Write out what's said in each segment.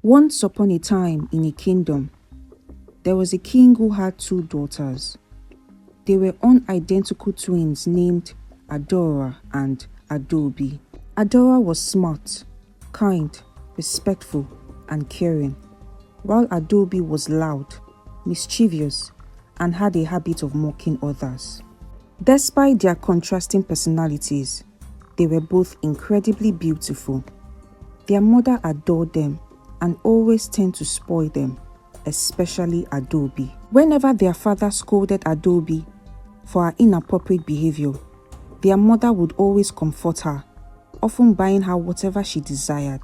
Once upon a time in a kingdom, there was a king who had two daughters. They were unidentical twins named Adora and Adobe. Adora was smart, kind, respectful, and caring, while Adobe was loud, mischievous, and had a habit of mocking others. Despite their contrasting personalities, they were both incredibly beautiful. Their mother adored them and always tend to spoil them, especially Adobe. Whenever their father scolded Adobe for her inappropriate behavior, their mother would always comfort her, often buying her whatever she desired.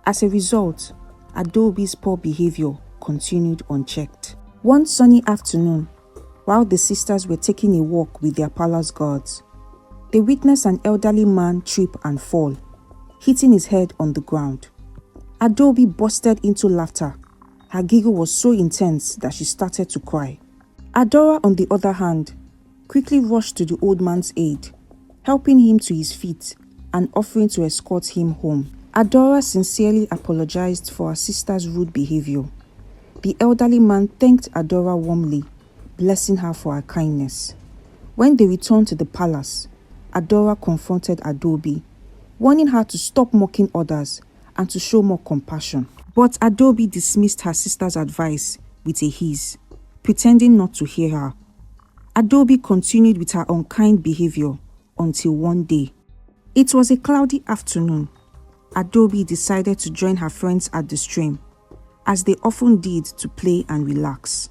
As a result, Adobe's poor behavior continued unchecked. One sunny afternoon, while the sisters were taking a walk with their palace guards, they witnessed an elderly man trip and fall, hitting his head on the ground. Adobe bursted into laughter. Her giggle was so intense that she started to cry. Adora, on the other hand, quickly rushed to the old man's aid, helping him to his feet and offering to escort him home. Adora sincerely apologized for her sister's rude behavior. The elderly man thanked Adora warmly, blessing her for her kindness. When they returned to the palace, Adora confronted Adobe, warning her to stop mocking others and to show more compassion. But Adobe dismissed her sister's advice with a hiss, pretending not to hear her. Adobe continued with her unkind behavior until one day. It was a cloudy afternoon. Adobe decided to join her friends at the stream, as they often did, to play and relax.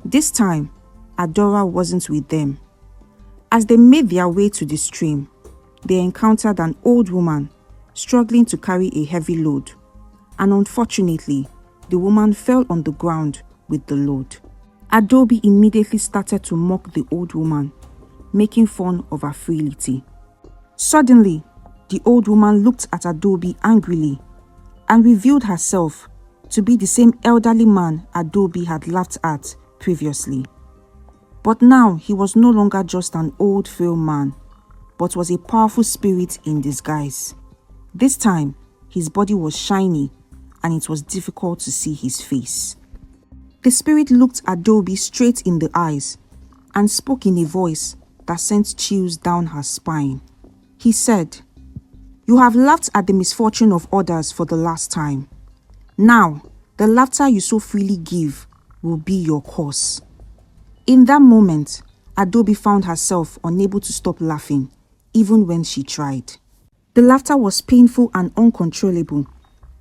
This time, Adora wasn't with them. As they made their way to the stream, they encountered an old woman struggling to carry a heavy load, and unfortunately, the woman fell on the ground with the load. Adobe immediately started to mock the old woman, making fun of her frailty. Suddenly, the old woman looked at Adobe angrily and revealed herself to be the same elderly man Adobe had laughed at previously. But now he was no longer just an old frail man, but was a powerful spirit in disguise. This time, his body was shiny and it was difficult to see his face. The spirit looked Adobe straight in the eyes and spoke in a voice that sent chills down her spine. He said, "You have laughed at the misfortune of others for the last time. Now, the laughter you so freely give will be your curse." In that moment, Adobe found herself unable to stop laughing, even when she tried. The laughter was painful and uncontrollable,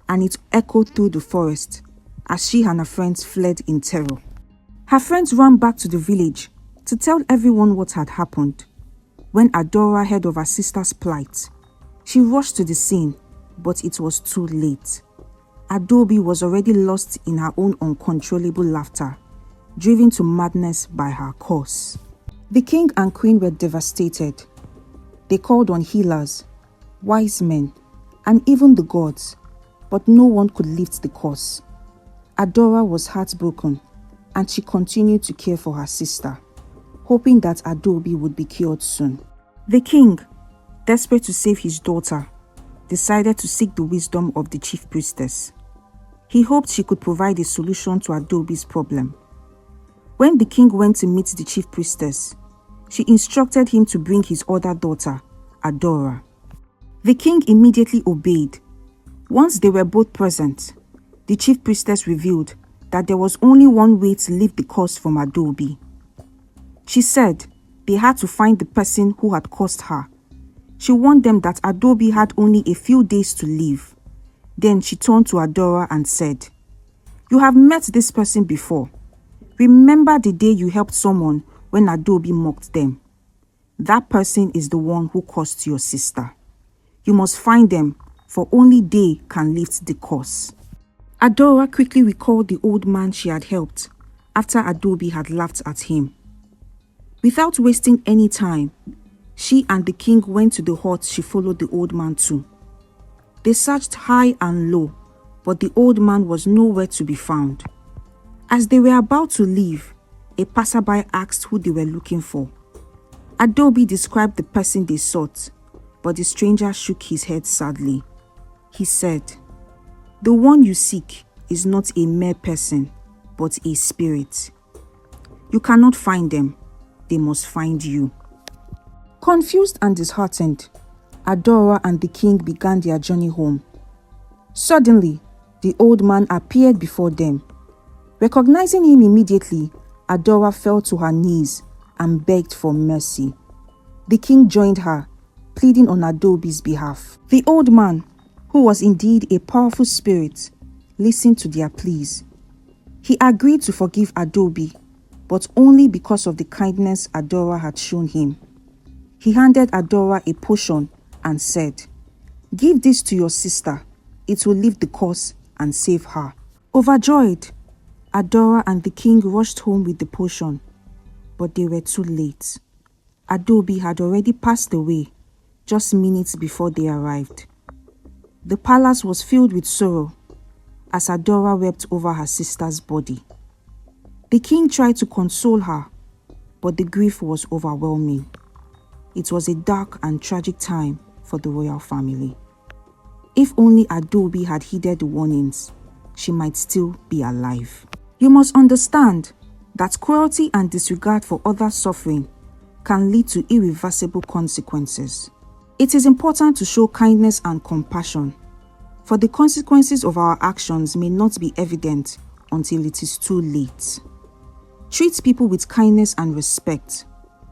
and it echoed through the forest as she and her friends fled in terror. Her friends ran back to the village to tell everyone what had happened. When Adora heard of her sister's plight, she rushed to the scene, but it was too late. Adobe was already lost in her own uncontrollable laughter, driven to madness by her curse. The king and queen were devastated. They called on healers, wise men, and even the gods, but no one could lift the curse. Adora was heartbroken, and she continued to care for her sister, hoping that Adobe would be cured soon. The king, desperate to save his daughter, decided to seek the wisdom of the chief priestess. He hoped she could provide a solution to Adobe's problem. When the king went to meet the chief priestess, she instructed him to bring his other daughter, Adora. The king immediately obeyed. Once they were both present, the chief priestess revealed that there was only one way to lift the curse from Adobe. She said they had to find the person who had cursed her. She warned them that Adobe had only a few days to live. Then she turned to Adora and said, "You have met this person before. Remember the day you helped someone when Adobe mocked them. That person is the one who cursed your sister. You must find them, for only they can lift the curse." Adora quickly recalled the old man she had helped after Adobe had laughed at him. Without wasting any time, she and the king went to the hut she followed the old man to. They searched high and low, but the old man was nowhere to be found. As they were about to leave, a passerby asked who they were looking for. Adobe described the person they sought, but the stranger shook his head sadly. He said, The one you seek is not a mere person, but a spirit. You cannot find them, they must find you. Confused and disheartened, Adora and the king began their journey home. Suddenly, the old man appeared before them. Recognizing him immediately, Adora fell to her knees and begged for mercy. The king joined her, pleading on Adobe's behalf. The old man, who was indeed a powerful spirit, listened to their pleas. He agreed to forgive Adobe, but only because of the kindness Adora had shown him. He handed Adora a potion and said, "Give this to your sister. It will lift the curse and save her." Overjoyed, Adora and the king rushed home with the potion, but they were too late. Adobe had already passed away just minutes before they arrived. The palace was filled with sorrow as Adora wept over her sister's body. The king tried to console her, but the grief was overwhelming. It was a dark and tragic time for the royal family. If only Adobe had heeded the warnings, she might still be alive. You must understand that cruelty and disregard for others' suffering can lead to irreversible consequences. It is important to show kindness and compassion, for the consequences of our actions may not be evident until it is too late. Treat people with kindness and respect,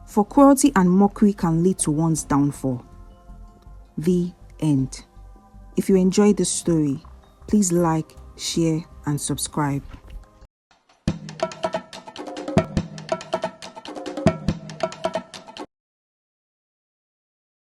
for cruelty and mockery can lead to one's downfall. The end. If you enjoyed this story, please like, share, and subscribe.